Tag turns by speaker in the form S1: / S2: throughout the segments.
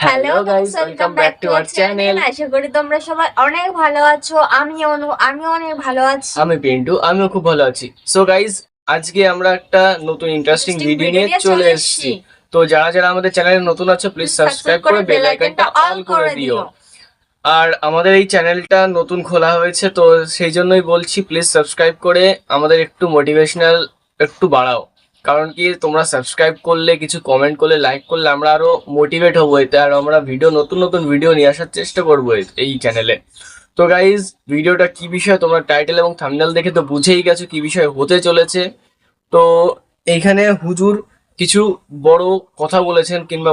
S1: Hello guys, welcome back to our channel.
S2: আশা করি তোমরা সবাই অনেক ভালো আছো। আমি অনেক ভালো আছি।
S1: আমি পিন্টু, আমিও খুব ভালো আছি। সো গাইস, আজকে আমরা একটা নতুন ইন্টারেস্টিং ভিডিও নিয়ে চলে এসেছি। তো যারা যারা আমাদের চ্যানেলে নতুন আছে প্লিজ সাবস্ক্রাইব করে বেল আইকনটা অল করে দিও। আর আমাদের এই চ্যানেলটা নতুন খোলা হয়েছে, তো সেই জন্যই বলছি প্লিজ সাবস্ক্রাইব করে আমাদের একটু মোটিভেশনাল একটু বাড়াও। কারণ কি, তোমরা সাবস্ক্রাইব করলে, কিছু কমেন্ট করলে, লাইক করলে আমরা আরো মোটিভেট হবো এতে, আর আমরা নতুন নতুন ভিডিও নিয়ে আসার চেষ্টা করবো এই চ্যানেলে। তো গাইজ, ভিডিওটা কি বিষয় তোমরা টাইটেল এবং থাম্বনেল দেখে তো বুঝেই গেছো কি বিষয় হতে চলেছে। তো এইখানে হুজুর কিছু বড় কথা বলেছেন, কিংবা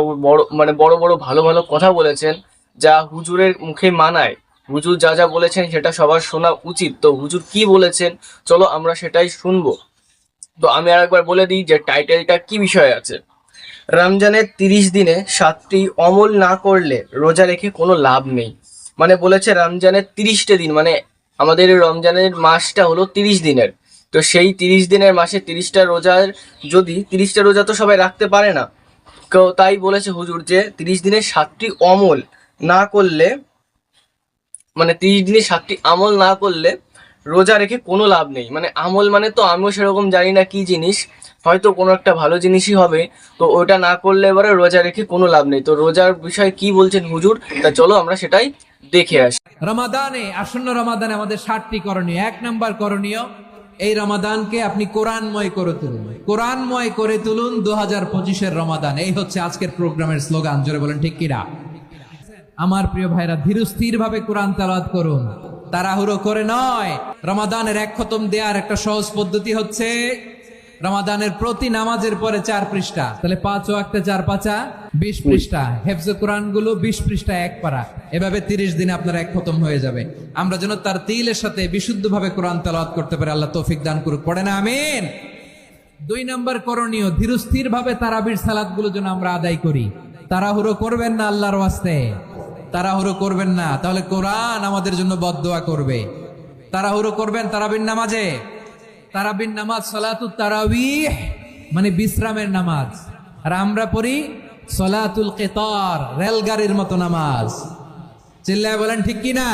S1: বড় বড় ভালো ভালো কথা বলেছেন, যা হুজুরের মুখে মানায়। হুজুর যা যা বলেছেন সেটা সবার শোনা উচিত। তো হুজুর কি বলেছেন, চলো আমরা সেটাই শুনবো। তো আমি আরেকবার বলে দিই যে টাইটেলটা কি বিষয়ে আছে। রমজানের 30 দিনে 7টি অমল না করলে রোজা রেখে কোনো লাভ নেই। মানে বলেছে রমজানের 30টে দিন, মানে আমাদের রমজানের মাসটা হলো 30 দিনের। তো সেই 30 দিনের মাসে 30টা রোজার, যদি 30টা রোজা তো সবাই রাখতে পারে না। তো তাই বলেছে হুজুর যে 30 দিনে 7টি অমল না করলে, মানে 30 দিনে 7টি আমল না করলে রোজা রেখে কোনো লাভ নেই। মানে আমল মানে তো আমিও সেরকম জানি না কি জিনিস, হয়তো কোনো একটা ভালো জিনিসই হবে। তো ওটা না করলে এবারে রোজা রেখে কোনো লাভ নেই। তো রোজার বিষয়ে কি বলছেন হুজুর, তা চলো আমরা সেটাই দেখে আসি।
S3: আসন্ন রমাদানে আমাদের 7টি করণীয়। 1 নাম্বার করণীয়, এই রমাদানকে আপনি কোরআনময় করে তুলুন। কোরআনময় করে তুলুন 2025-এর রমাদান। এই হচ্ছে আজকের প্রোগ্রামের স্লোগান। জোরে বলেন ঠিক কিনা? আমার প্রিয় ভাইরা, ধীরস্থির ভাবে কোরআন তেলাওয়াত করুন, তাড়াহুড়ো করে নয়। রমাদানের 1 খতম দেওয়ার একটা সহজ পদ্ধতি হচ্ছে, রমাদানের প্রতি নামাজের পরে 4 পৃষ্ঠা, তাহলে 5 ওয়াক্তে 4 পাঁচা 20 পৃষ্ঠা, হেফজে কোরআন গুলো 20 পৃষ্ঠা 1 পারা। এভাবে 30 দিনে আপনার 1 খতম হয়ে যাবে। আমরা যেন তার তিলের সাথে বিশুদ্ধভাবে কোরআন তেলাওয়াত করতে পারি। আল্লাহ তৌফিক দান করুক। পড়ে না আমিন। 2 নাম্বার করণীয়, ধীরস্থির ভাবে তারাবির সালাত গুলো যেন আমরা আদায় করি। তাড়াহুড়ো করবেন না, আল্লাহর ওয়াস্তে তাড়াহুড়ো করবেন না, তাহলে কোরআন আমাদের জন্য বদদোয়া করবে। তাড়াহুড়ো করবেন তারাবির নামাজে। তারাবির নামাজ সালাতুত তারাবিহ, মানে বিশ্রামের নামাজ। আর আমরা পড়ি সালাতুল কিতার, রেলগাড়ির মতো নামাজ। চিল্লায় বলেন ঠিক কি না?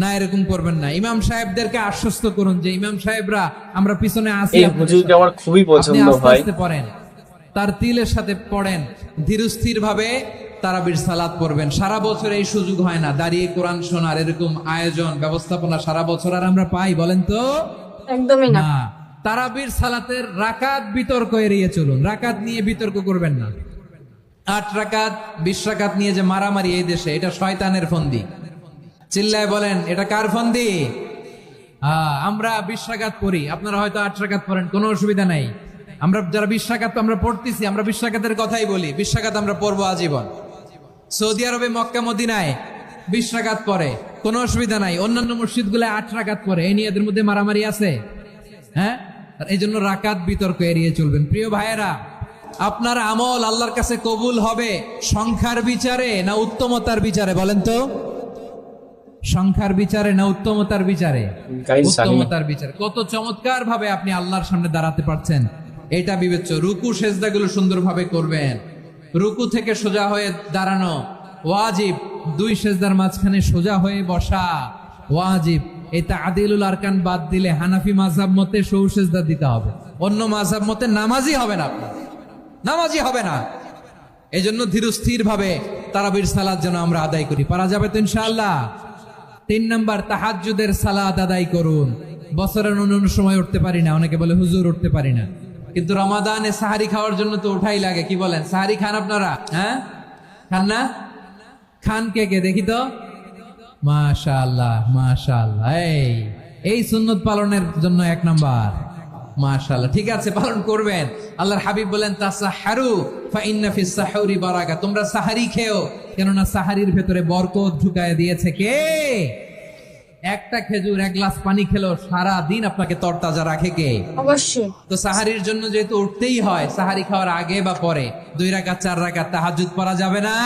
S3: না, এরকম করবেন না। ইমাম সাহেবদেরকে আশ্বস্ত করুন যে ইমাম সাহেবরা আমরা পিছনে আছি।
S1: এই হুজুরকে আমার খুবই পছন্দ ভাই।
S3: পড়েন, তার তিলের সাথে পড়েন, ধীরস্থির ভাবে তারাবির সালাত পড়বেন। সারা বছর এই সুযোগ হয় না দাঁড়িয়ে কোরআন শোনার, এরকম আয়োজন ব্যবস্থাপনা সারা বছর আর আমরা পাই? বলেন তো
S2: একদমই না।
S3: তারাবির সালাতের রাকাত বিতর্ক এড়িয়ে চলুন। রাকাত নিয়ে বিতর্ক করবেন না। 8 রাকাত 20 রাকাত নিয়ে যে মারামারি এই দেশে, এটা শয়তানের ফন্দি। চিল্লায় বলেন এটা কার ফন্দি? আমরা 20 রাকাত পড়ি, আপনারা হয়তো 8 রাকাত পড়েন, কোনো অসুবিধা নাই। আমরা যারা 20 রাকাত আমরা পড়তেছি, আমরা 20 রাকাতের কথাই বলি। 20 রাকাত আমরা পড়বো আজীবন। সৌদি আরবে মক্কা মদিনায় 20 রাকাত পড়ে, কোনো অসুবিধা নাই। অন্যান্য মসজিদগুলো 8 রাকাত পড়ে। এই নিয়ে এদের মধ্যে মারামারি আছে? হ্যাঁ, এই জন্য রাকাত বিতর্ক এড়িয়ে চলবেন। প্রিয় ভাইয়েরা, আপনার আমল আল্লাহর কাছে কবুল হবে সংখ্যার বিচারে না উত্তমতার বিচারে? বলেন তো, সংখ্যার বিচারে না উত্তমতার বিচারে? উত্তমতার বিচারে। কত চমৎকার ভাবে আপনি আল্লাহর সামনে দাঁড়াতে পারছেন, এটা বিবেচ্য। রুকু সেজদাগুলো সুন্দরভাবে করবেন। রুকু থেকে সোজা হয়ে দাঁড়ানো ওয়াজিব। 2 সেজদার মাঝখানে সোজা হয়ে বসা ওয়াজিব। এই তা'দিলুল আরকান বাদ দিলে হানাফি মাযহাব মতে সৌ সেজদা দিতে হবে। অন্য মাযহাব মতে নামাজই হবে না, আপনার নামাজই হবে না। এই জন্য ধীরস্থির ভাবে তারাবির সালাত যেন আমরা আদায় করি। পারা যাবে তো ইনশাআল্লাহ? 3 নাম্বার, তাহাজ্জুদের সালাত আদায় করুন। বছরের অন্য সময় উঠতে পারি না, অনেকে বলে হুজুর উঠতে পারি না, কিন্তু রমাদানে সাহারি খাওয়ার জন্য তো ওঠাই লাগে। কি বলেন, সাহারি খান আপনারা? হ্যাঁ, খান না? খান কে কে দেখি তো? মাশাআল্লাহ মাশাআল্লাহ। এই সুন্নত পালনের জন্য 1 নাম্বার। মাশাআল্লাহ, ঠিক আছে, পালন করবেন। আল্লাহর হাবিব বলেন তাসাহহারু ফা ইন্না ফিস সাহুরি বারাকা, তোমরা সাহারি খেও, কেননা সাহারির ভেতরে বরকত ঢুকায় দিয়েছে কে? একটা খেজুর, 1 গ্লাস পানি খেলো সারা দিন আপনাকে তরতাজা রাখে কে?
S2: অবশ্যই।
S3: তো সাহারির জন্য যেহেতু উঠতেই হয়, সাহারি খাওয়ার আগে বা পরে 2 রাকাত 4 রাকাত তাহাজ্জুদ পড়া যাবে না?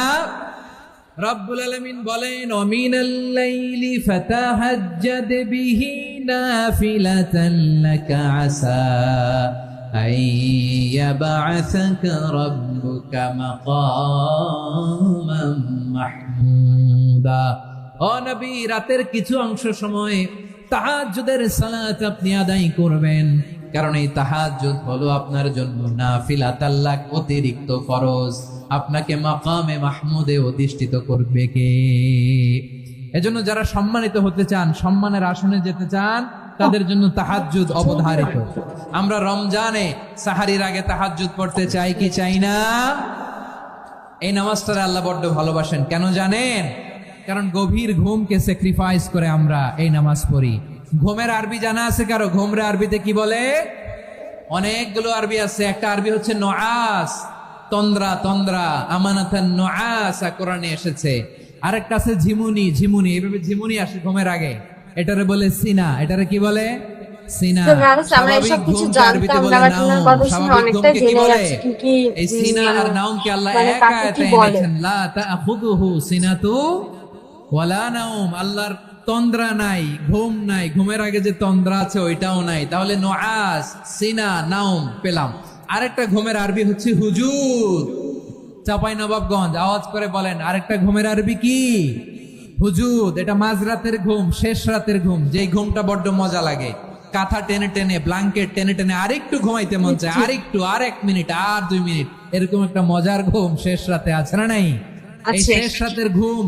S3: রব্বুল আলামিন বলেন ওয়ামিনাল লাইলি ফাতাহাজ্জাদ বিহি নাফিলাতান লাকা আসা আইয়াবআসাকা রাব্বুকা মাকাম মাসদুদা। ও নবী, রাতের কিছু অংশ সময় তাহাজ্জুদের সালাত আপনি আদায় করবেন, কারণ এই তাহাজ্জুদ হলো আপনার জন্য নাফিলাত, আল্লাহ অতিরিক্ত ফরজ। আপনাকে মাকামে মাহমুদে অধিষ্ঠিত করবে কে? এজন্য যারা সম্মানিত হতে চান, সম্মানের আসনে যেতে চান, তাদের জন্য তাহাজ্জুদ অবধারিত। আমরা রমজানে সাহারির আগে তাহাজ্জুদ পড়তে চাই কি চাই না? এই নামাজটারে আল্লাহ বড্ড ভালোবাসেন। কেন জানেন? কারণ গভীর ঘুমকে স্যাক্রিফাইস করে আমরা এই নামাজ পড়ি। ঘুমের আরবি জানা আছে কারো? ঘুমরে আরবিতে কি বলে? অনেকগুলো আরবি আছে। একটা আরবি হচ্ছে নুআস, তন্দ্রা, তন্দ্রা, আমানাতান নুআসা কোরআনে এসেছে। আরেকটা আছে ঝিমুনি, ঝিমুনি, এইভাবে ঝিমুনি আসে ঘুমের আগে, এটারে বলে সিনা। এটারে কি বলে? সিনা। স্বাভাবিক ঘুমকে আরবিতে বলে নাউম। স্বাভাবিক ঘুমকে কি বলে? এই সিনা আর নাউমকে আল্লাহ এক আয়াতে এনেছেন, লা তাখুযুহু সিনাতু ওয়ালা নাউম। আল্লাহর তন্দ্রা নাই, ঘুম নাই। ঘুমের আগে যে তন্দ্রা আছে ওইটাও নাই। তাহলে নুআস, সিনা, নাউম পেলাম। আরেকটা ঘুমের আরবি হচ্ছে হুজুদ। চাপাই নবাবগঞ্জ আওয়াজ করে বলেন, আরেকটা ঘুমের আরবি কি? হুজুদ। এটা মাঝরাতের ঘুম, শেষ রাতের ঘুম, যেই ঘুমটা বড্ড মজা লাগে। কাঁথা টেনে টেনে, ব্ল্যাঙ্কেট টেনে টেনে আরেকটু ঘুমাইতে মন চায়, আরেকটু, আর 1 মিনিট, আর 2 মিনিট, এরকম একটা মজার ঘুম শেষ রাতে আছে না নাই? এই শেষ রাতের ঘুম,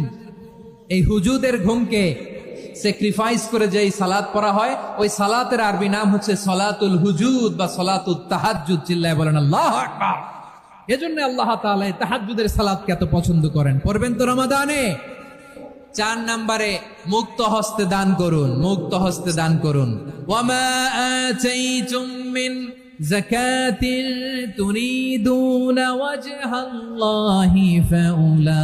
S3: এই হুজুদের ঘুমকে স্যাক্রিফাইস করে যেই সালাত পড়া হয়, ওই সালাতের আরবি নাম হচ্ছে সলাতুল হুজুদ বা সলাতুত তাহাজ্জুদ। চিল্লায় বলেন আল্লাহু আকবার। এজন্য আল্লাহ তাআলা এই তাহাজ্জুদের সালাতকে এত পছন্দ করেন। পড়বেন তো রমাদানে। 4 নম্বরে মুক্ত হস্তে দান করুন, মুক্ত হস্তে দান করুন। ওয়ামা আতাইতুম মিন যাকাতিন তুরিদুনা ওয়াজহাল্লাহি ফাউলাইকা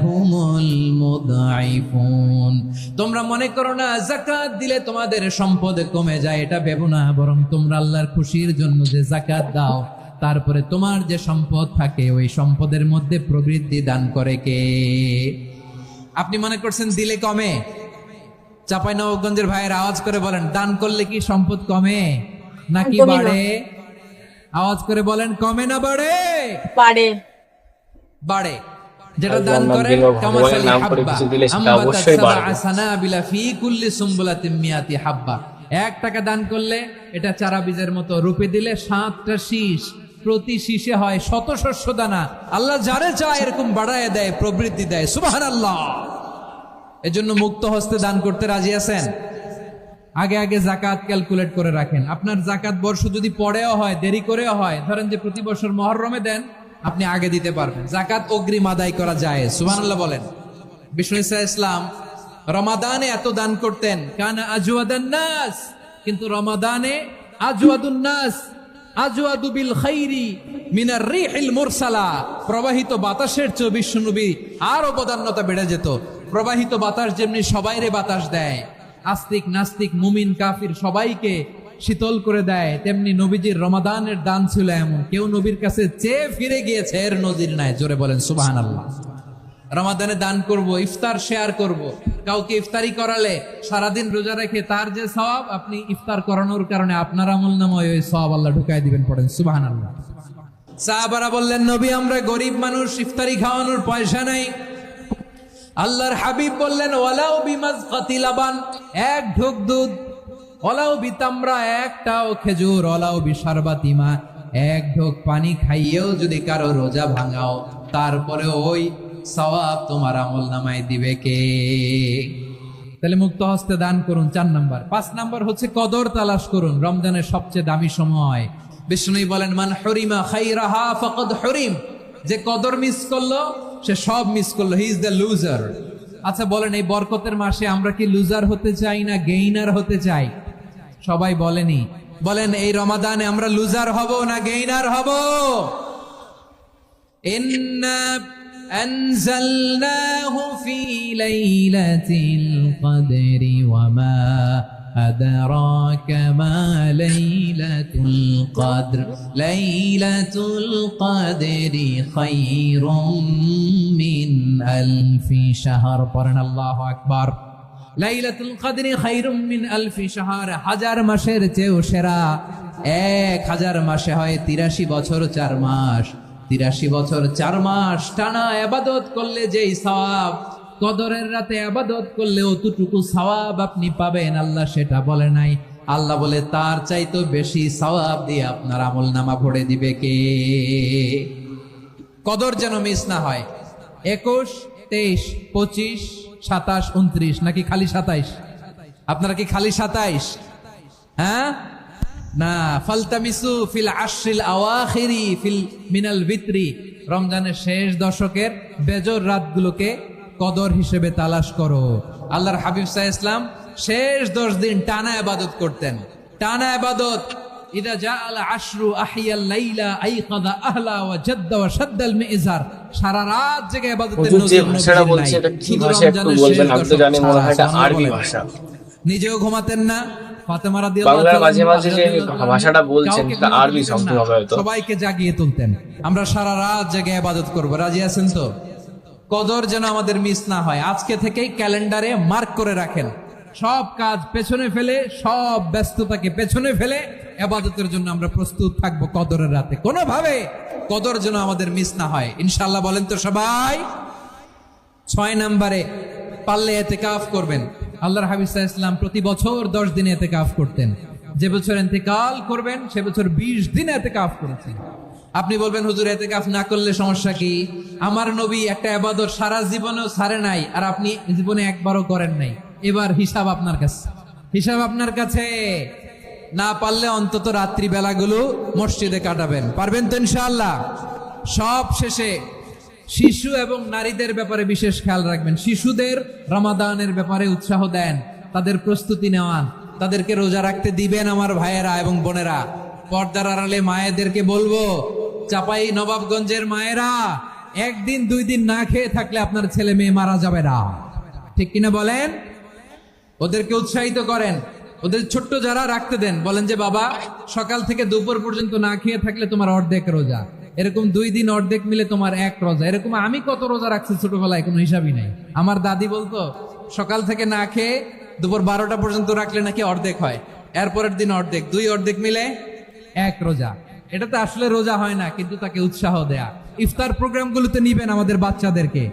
S3: হুমুল মুদঈফুন। তোমরা মনে করো না যাকাত দিলে তোমাদের সম্পদ কমে যায়, এটা ভেবো না। বরং তোমরা আল্লাহর খুশির জন্য যে যাকাত দাও, তারপরে তোমার যে সম্পদ থাকে ওই সম্পদের মধ্যে প্রবৃদ্ধি দান করে কে? আপনি মনে করছেন দিলে কমে? চাঁপাইনবাবগঞ্জের ভাইয়ের আওয়াজ করে বলেন, দান করলে কি সম্পদ কমে নাকি বাড়ে? আওয়াজ করে বলেন, কমে না বাড়ে?
S2: বাড়ে।
S3: বাড়ে। যেটা দান করেন কামাসালি হাব্বা আমবাতাত সাবআ সানাবিলা ফি কুল্লি সুমবুলাতিন মিয়াতি হাব্বা। 1 টাকা দান করলে এটা চারা বীজের মতো, রূপে দিলে 7টা শীষ, প্রতি শীষে হয় 100 শস্য দানা। আল্লাহ যারে চায় এরকম বাড়ায় দেয়, প্রবৃদ্ধি দেয়। সুবহানাল্লাহ। এজন্য মুক্ত হস্তে দান করতে রাজি আছেন? আগে আগে যাকাত ক্যালকুলেট করে রাখেন। আপনার যাকাত বর্ষ যদি পরেও হয়, দেরি করেও হয়, ধরেন যে প্রতি বছর মুহররমে দেন, আপনি আগে দিতে পারবেন। যাকাত অগ্রিম আদায় করা যায়। সুবহানাল্লাহ বলেন। বিষ্ণু ঈসা ইসলাম রমাদানে এত দান করতেন, কানা আজওয়াদান নাস, কিন্তু রমাদানে আজওয়াদুন নাস আজওয়াদু বিল খাইরি মিনার রিহিল মুরসালা। প্রবাহিত বাতাসের চেয়ে বিশ্বনবী আরো বদান্যতা বেড়ে যেত। প্রবাহিত বাতাস যেমনি সবাইরে বাতাস দেয়, আস্তিক নাস্তিক মুমিন কাফির সবাইকে শীতল করে দেয়, তেমনি নবীজির রমাদানের দান ছিল এমন, কেউ নবীর কাছে চেয়ে ফিরে গিয়েছে এর নজির নাই। জোরে বলেন সুবহানাল্লাহ। রমাদানে দান করব, ইফতার শেয়ার করব। কাউকে ইফতারি করালে সারাদিন রোজা রেখে তার যে সওয়াব, আপনি ইফতার করানোর কারণে আপনার আমলনামায় ওই সওয়াব আল্লাহ ঢুকাই দিবেন। পড়েন সুবহানাল্লাহ। সাহাবারা বললেন, নবী আমরা গরিব মানুষ, ইফতারি খাওয়ানোর পয়সা নাই। আল্লাহর হাবিব বললেন, ওয়ালাউ বিমাজকাতি লাবান, 1 ঢোক দুধ, ওয়ালাউ বিতামরা, 1টাও খেজুর, ওয়ালাউ বিশারবাতি মা, 1 ঢোক পানি খাইয়েও যদি কারো রোজা ভাঙাও, তারপরে ওই সওয়াব তোমার আমলনামায় দিবে কে? তাহলে মুক্ত হস্তে দান করুন 4 নাম্বার। 5 নাম্বার হচ্ছে কদর তালাশ করুন। রমজানের সবচেয়ে দামি সময়। বিষ্ণু বলেন, মান হুরিমা খাইরাহা ফাকাদ হুরিম। যে কদর মিস করলো সে সব মিস করলো, হি ইজ দ্য লুজার। আচ্ছা বলেন, এই বরকতের মাসে আমরা কি লুজার হতে চাই না গেইনার হতে চাই? সবাই বলেনি। বলেন, এই রমাদানে আমরা লুজার হব না গেইনার হব? ইন্না আনজালনাহু ফি লাইলাতিল কদরি ওয়া মা আদরাকা মা লাইলাতুল কদর লাইলাতুল কদরি খায়রুম মিন আলফি শাহর। পড়েন আল্লাহু আকবার। লাইলাতুল কদরি খায়রুম মিন আলফি শাহর, 1000 মাসের চেয়েও সেরা। 1000 মাসে হয় 83 বছর 4 মাস। 83 বছর 4 মাস টানা ইবাদত করলে যেই সওয়াব, কদরের রাতে ইবাদত করলে অতটুকু সওয়াব আপনি পাবেন, আল্লাহ সেটা বলে নাই। আল্লাহ বলে তার চাইতে বেশি সওয়াব দিয়ে আপনার আমলনামা ভরে দিবে কে? কদর যেন মিস না হয়। 21, 23, 25, 27, 29 নাকি খালি 27? আপনারা কি খালি 27? হ্যাঁ না, ফালতামিসু ফিল আশরিল আওয়াখিরি ফিল মিনাল ভিতরি, রমজানের শেষ দশকের বেজর রাতগুলোকে কদর হিসেবে তালাশ করো। আল্লাহর হাবিব সাল্লাল্লাহু আলাইহি ওয়াসাল্লাম শেষ 10 দিন টানা ইবাদত করতেন, টানা ইবাদত। ইদা জাআল আশরু আহিয়াল লাইলা আইকাদা আহলা ওয়া জাদ্দা ওয়া শাদ্দাল মিজার, সারা রাত জেগে ইবাদতের
S1: হুজুর যে
S3: নজির
S1: ভাষাটা বলছে এটা কি ভাষা একটু বলবেন? আমি তো জানি মনে হয় এটা আরবি ভাষা।
S3: নিজেও ঘুমাতেন না, ফাতেমা রাদিয়াল্লাহু
S1: বাংলার মাঝে
S3: তাআলা
S1: মাঝে যে ভাষাটা বলছেন তা আরবি শব্দ হবে হয়তো।
S3: সবাইকে জাগিয়ে তুলতেন। আমরা সারা রাত জেগে ইবাদত করব, রাজি আছেন তো? কদর যেন আমাদের মিস না হয়। আজকে থেকেই ক্যালেন্ডারে মার্ক করে রাখেন, সব কাজ পেছনে ফেলে, সব ব্যস্ততাকে পেছনে ফেলে ইবাদতের জন্য আমরা প্রস্তুত থাকবো কদরের রাতে। কোনোভাবে কদর যেন আমাদের মিস না হয়, ইনশাআল্লাহ। বলেন তো সবাই। 6 নম্বরে পারলে ইতিকাফ করবেন। আল্লাহর হাবিব সাল্লাল্লাহু আলাইহি ওয়াসাল্লাম প্রতি বছর 10 দিন ইতিকাফ করতেন। যে বছর ইন্তেকাল করবেন সে বছর 20 দিন ইতিকাফ করেছেন। আপনি বলবেন হুজুর ইতিকাফ না করলে সমস্যা কি? আমার নবী একটা ইবাদত সারা জীবনেও ছাড়ে নাই, আর আপনি জীবনে একবারও করেন নাই। এবার হিসাব আপনার কাছে, হিসাব আপনার কাছে। না পারলে অন্তত রাত্রি বেলাগুলো মসজিদে কাটাবেন। পারবেন তো ইনশাআল্লাহ? সব শেষে শিশু এবং নারীদের ব্যাপারে বিশেষ খেয়াল রাখবেন। শিশুদের রমাদানের ব্যাপারে উৎসাহ দেন, তাদের প্রস্তুতি নেওয়ান, তাদেরকে রোজা রাখতে দিবেন। আমার ভাইয়েরা এবং বোনেরা, পর্দার আড়ালে মায়েদেরকে বলবো, চাপাই নবাবগঞ্জের মায়েরা, 1 দিন 2 দিন না খেয়ে থাকলে আপনার ছেলে মেয়ে মারা যাবে না, ঠিক কিনা বলেন? ওদেরকে উৎসাহিত করেন, ওদের ছোট্ট যারা রাখতে দেন, বলেন যে বাবা সকাল থেকে দুপুর পর্যন্ত না খেয়ে থাকলে তোমার অর্ধেক রোজা, এরকম 2 দিন অর্ধেক মিলে তোমার 1 রোজা। এরকম আমি কত রোজা রাখছি ছোটবেলায় কোনো হিসাবই নাই। আমার দাদি বলতো সকাল থেকে না খেয়ে দুপুর 12টা পর্যন্ত রাখলে নাকি অর্ধেক হয়, এরপরের দিন অর্ধেক, 2 অর্ধেক মিলে 1 রোজা। এটা তো আসলে রোজা হয় না, কিন্তু তাকে উৎসাহ দেয়া। ইফতার প্রোগ্রামগুলোতে নিবেন আমাদের বাচ্চাদেরকে,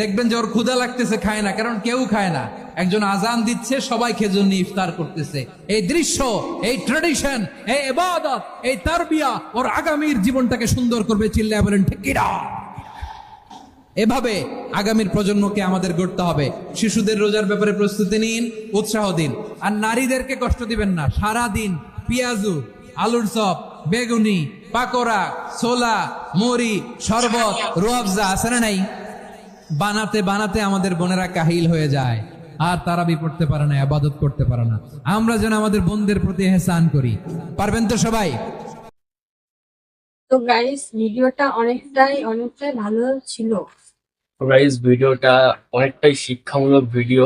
S3: দেখবেন যে ওর ক্ষুধা লাগতেছে, খায় না, কারণ কেউ খায় না। একজন আজান দিচ্ছে, সবাই খেজুর নিয়ে ইফতার করতেছে। এই দৃশ্য, এই ট্র্যাডিশন, এই ইবাদত, এই তারবিয়া ওর আগামীর জীবনটাকে সুন্দর করবে। চিল্লায় বলেন ঠিক কিনা? এভাবে আগামীর প্রজন্মকে আমাদের গড়তে হবে। শিশুদের রোজার ব্যাপারে প্রস্তুতি নিন, উৎসাহ দিন। আর নারীদেরকে কষ্ট দিবেন না। সারা দিন পেঁয়াজু, আলুর চপ, বেগুনি, পাকোড়া, ছোলা, মুড়ি, শরবত, রুয়াবজা আছে না নাই? বানাতে বানাতে আমাদের বোনেরা কাহিল হয়ে যায়, আর তারাবি পড়তে পারে না, ইবাদত করতে পারে না। আমরা যেন আমাদের বোনদের প্রতি ইহসান করি। পারবেন তো সবাই?
S2: তো গাইস ভিডিওটা অনেকটাই ভালো ছিল।
S1: গাইস ভিডিওটা অনেকটাই শিক্ষামূলক ভিডিও।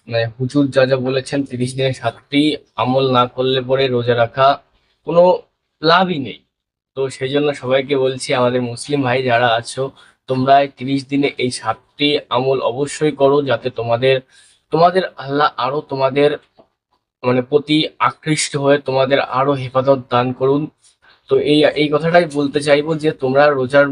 S1: মানে হুজুর যা যা বলেছেন, 30 দিনে 7টি আমল না করলে পরে রোজা রাখা কোনো লাভই নেই। তো সেই জন্য সবাইকে বলছি, আমাদের মুসলিম ভাই যারা আছো, তোমরা এই 30 দিনে এই 7টি আমল অবশ্যই করো, যাতে তোমাদের আল্লাহ আরো তোমাদের মানে প্রতি আকৃষ্ট হয়ে তোমাদের আরো হেফাজত দান করুন। তো এই কথাটাই বলতে চাইবো যে তোমরা রোজার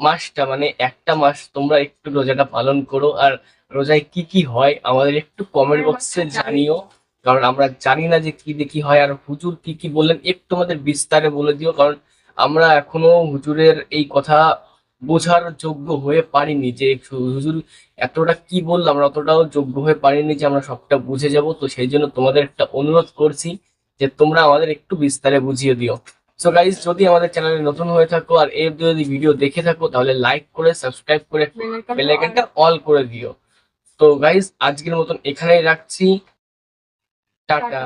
S1: মাসটা মানে একটা মাস তোমরা একটু রোজাটা পালন করো। আর রোজায় কি কি হয় আমাদের একটু কমেন্ট বক্সে জানিও, কারণ আমরা জানি না যে কি দিয়ে কি হয়। আর হুজুর কি কি বললেন একটু আমাদের বিস্তারে বলে দিও, কারণ আমরা এখনো হুজুরের এই কথা বোঝার যোগ্য হয়ে পারিনি যে হুজুর এতটা কি বললাম, আমরা অতটাও যোগ্য হয়ে পারিনি যে আমরা সবটা বুঝে যাব। তো সেই জন্য তোমাদের একটা অনুরোধ করছি যে তোমরা আমাদের একটু বিস্তারে বুঝিয়ে দিও। সো গাইজ, যদি আমাদের চ্যানেলে নতুন হয়ে থাকো আর এই যদি ভিডিও দেখে থাকো, তাহলে লাইক করে সাবস্ক্রাইব করে বেল আইকনটা অল করে দিও। তো গাইজ, আজকের মতন এখানেই রাখছি, টাটা।